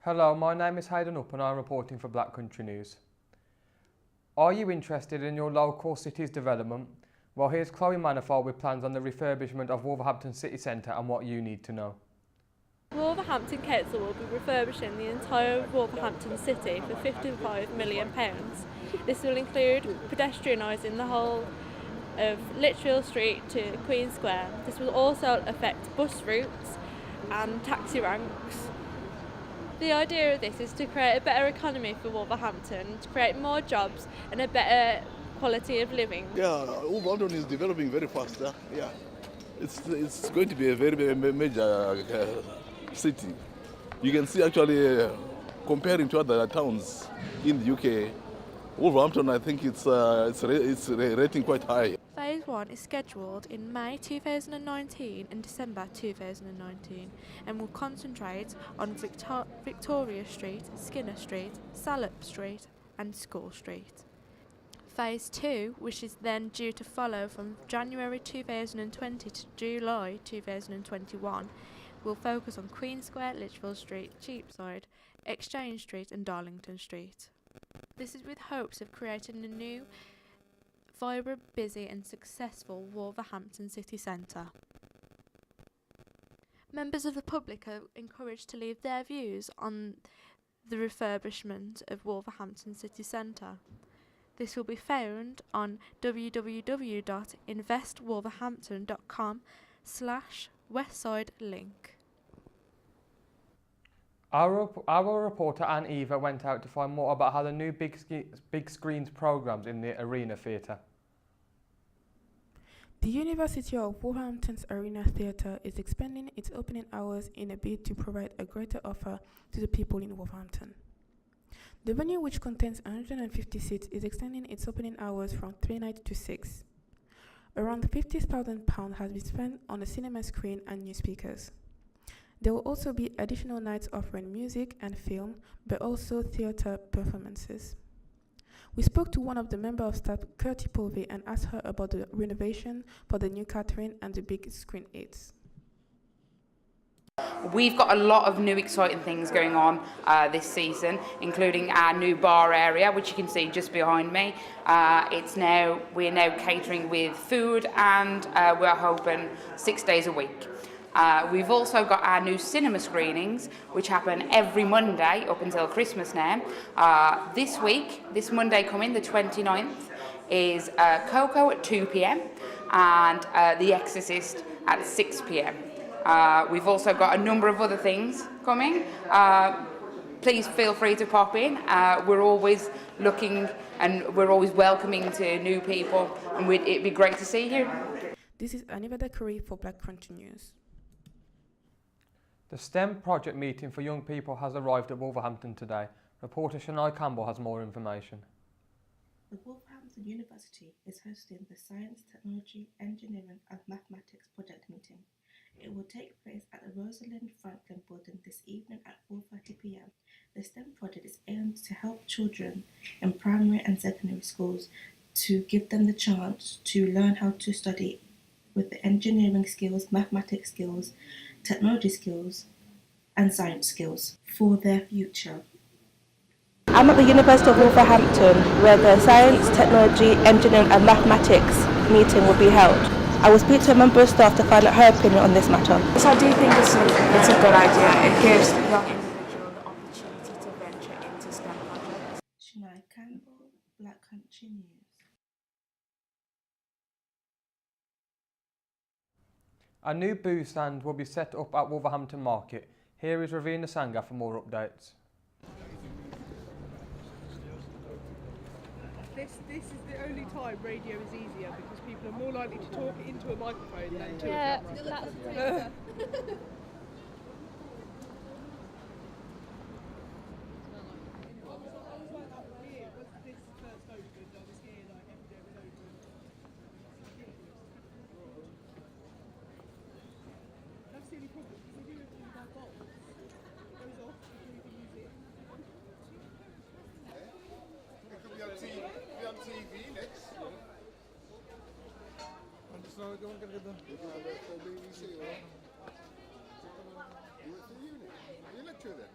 Hello, my name is Hayden Up and I'm reporting for Black Country News. Are you interested in your local city's development? Well, here's Chloe Manifold with plans on the refurbishment of Wolverhampton City Centre and what you need to know. Wolverhampton Council will be refurbishing the entire Wolverhampton city for £55 million. This will include pedestrianising the whole of Lichfield Street to Queen Square. This will also affect bus routes and taxi ranks. The idea of this is to create a better economy for Wolverhampton, to create more jobs and a better quality of living. Yeah, Wolverhampton is developing very fast. Yeah, it's going to be a very major city. You can see actually comparing to other towns in the UK, Wolverhampton, I think it's rating quite high. Phase 1 is scheduled in May 2019 and December 2019 and will concentrate on Victoria Street, Skinner Street, Salop Street and School Street. Phase 2, which is then due to follow from January 2020 to July 2021, will focus on Queen Square, Lichfield Street, Cheapside, Exchange Street and Darlington Street. This is with hopes of creating a new, vibrant, busy and successful Wolverhampton city centre. Members of the public are encouraged to leave their views on the refurbishment of Wolverhampton city centre. This will be found on www.investwolverhampton.com/westside link. Our reporter Anne-Eva went out to find more about how the new big screens programmes in the Arena Theatre. The University of Wolverhampton's Arena Theatre is expanding its opening hours in a bid to provide a greater offer to the people in Wolverhampton. The venue, which contains 150 seats, is extending its opening hours from 3 nights to 6. Around £50,000 has been spent on a cinema screen and new speakers. There will also be additional nights offering music and film, but also theatre performances. We spoke to one of the members of staff, Curti Povey, and asked her about the renovation for the new catering and the big screen aids. We've got a lot of new exciting things going on this season, including our new bar area, which you can see just behind me. We're now catering with food and we're open 6 days a week. We've also got our new cinema screenings, which happen every Monday up until Christmas now. This Monday coming, the 29th, is Coco at 2 p.m. and The Exorcist at 6 p.m. We've also got a number of other things coming. Please feel free to pop in. We're always looking and we're always welcoming to new people, and it'd be great to see you. This is Anne-Eva for Black Country News. The STEM project meeting for young people has arrived at Wolverhampton today. Reporter Shania Campbell has more information. The Wolverhampton University is hosting the Science, Technology, Engineering and Mathematics project meeting. It will take place at the Rosalind Franklin building this evening at 4:30 p.m. The STEM project is aimed to help children in primary and secondary schools to give them the chance to learn how to study with the engineering skills, mathematics skills, technology skills and science skills for their future. I'm at the University of Wolverhampton where the Science, Technology, Engineering and Mathematics meeting will be held. I will speak to a member of staff to find out her opinion on this matter. So I do think it's a good idea. It gives the young individual the opportunity to venture into STEM projects. Shania Campbell, Black Country News. A new booth stand will be set up at Wolverhampton Market. Here is Ravina Sangha for more updates. This is the only time radio is easier because people are more likely to talk into a microphone than to a camera. That's the only problem because they do everything by bolt. It goes off before you can use it. It could be on TV next. I'm just not going to get done. For BBC or? You lecture then?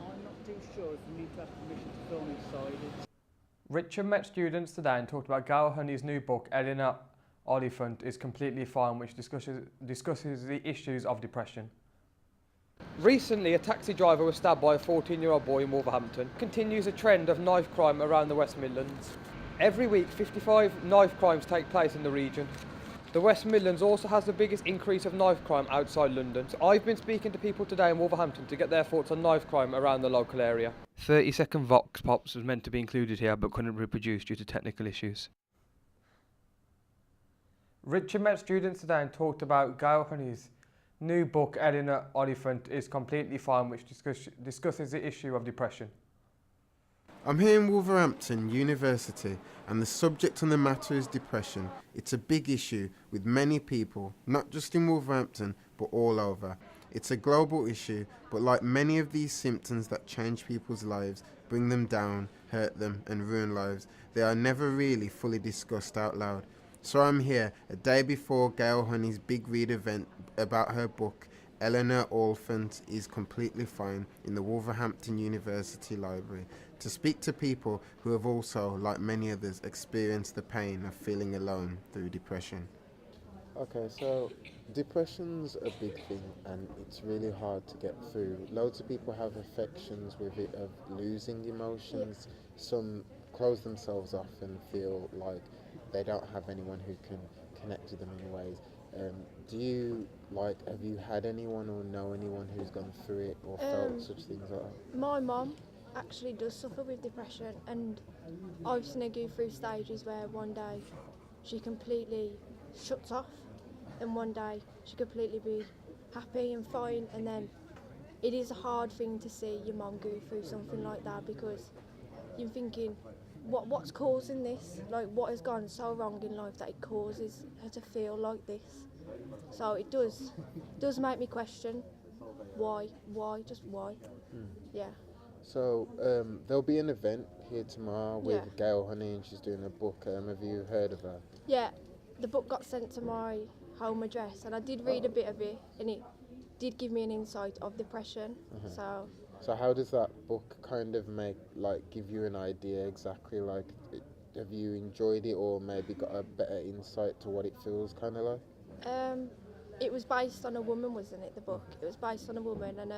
I'm not too sure if we need to have permission to film inside. Richard met students today and talked about Gail Honey's new book, Eleanor Oliphant is Completely Fine, which discusses the issues of depression. Recently, a taxi driver was stabbed by a 14-year-old boy in Wolverhampton. Continues a trend of knife crime around the West Midlands. Every week, 55 knife crimes take place in the region. The West Midlands also has the biggest increase of knife crime outside London. So I've been speaking to people today in Wolverhampton to get their thoughts on knife crime around the local area. 30-second Vox Pops was meant to be included here but couldn't be produced due to technical issues. Richard met students today and talked about Gail Honey's new book, Eleanor Oliphant is Completely Fine, which discusses the issue of depression. I'm here in Wolverhampton University and the subject on the matter is depression. It's a big issue with many people, not just in Wolverhampton but all over. It's a global issue, but like many of these symptoms that change people's lives, bring them down, hurt them and ruin lives, they are never really fully discussed out loud. So I'm here a day before Gail Honey's big read event about her book, Eleanor Oliphant is Completely Fine, in the Wolverhampton University Library, to speak to people who have also, like many others, experienced the pain of feeling alone through depression. Okay, so depression's a big thing and it's really hard to get through. Loads of people have affections with it of losing emotions. Some close themselves off and feel like they don't have anyone who can connect with them in ways. Have you had anyone or know anyone who's gone through it or felt such things like that? My mum actually does suffer with depression, and I've seen her go through stages where one day she completely shuts off and one day she completely be happy and fine, and then it is a hard thing to see your mum go through something like that because you're thinking, what's causing this? Like, what has gone so wrong in life that it causes her to feel like this? So it does make me question why, just why. Yeah. So there'll be an event here tomorrow with Gail Honey and she's doing a book. Have you heard of her? Yeah, the book got sent to my home address and I did read a bit of it and it did give me an insight of depression. So how does that book kind of give you an idea exactly, have you enjoyed it or maybe got a better insight to what it feels kind of like? It was based on a woman, wasn't it, the book? It was based on a woman and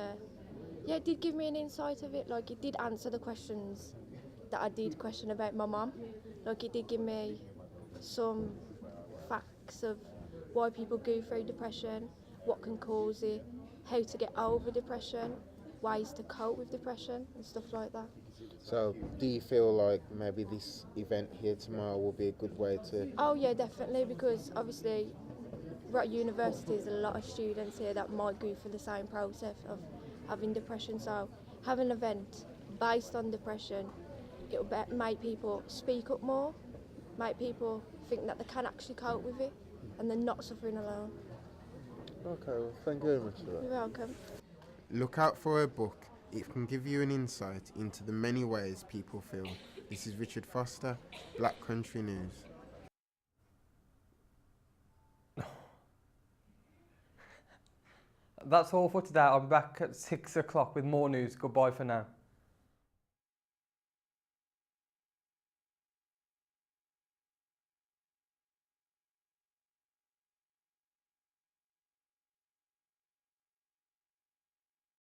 it did give me an insight of it. Like, it did answer the questions that I did question about my mum. Like, it did give me some facts of why people go through depression, what can cause it, how to get over depression, ways to cope with depression and stuff like that. So do you feel like maybe this event here tomorrow will be a good way to... Oh yeah, definitely, because obviously we're at university, there's a lot of students here that might go through the same process of having depression, so having an event based on depression, it'll make people speak up more, make people think that they can actually cope with it and they're not suffering alone. Okay, well, thank you very much for that. You're welcome. Look out for her book. It can give you an insight into the many ways people feel. This is Richard Foster, Black Country News. That's all for today. I'll be back at 6 o'clock with more news. Goodbye for now.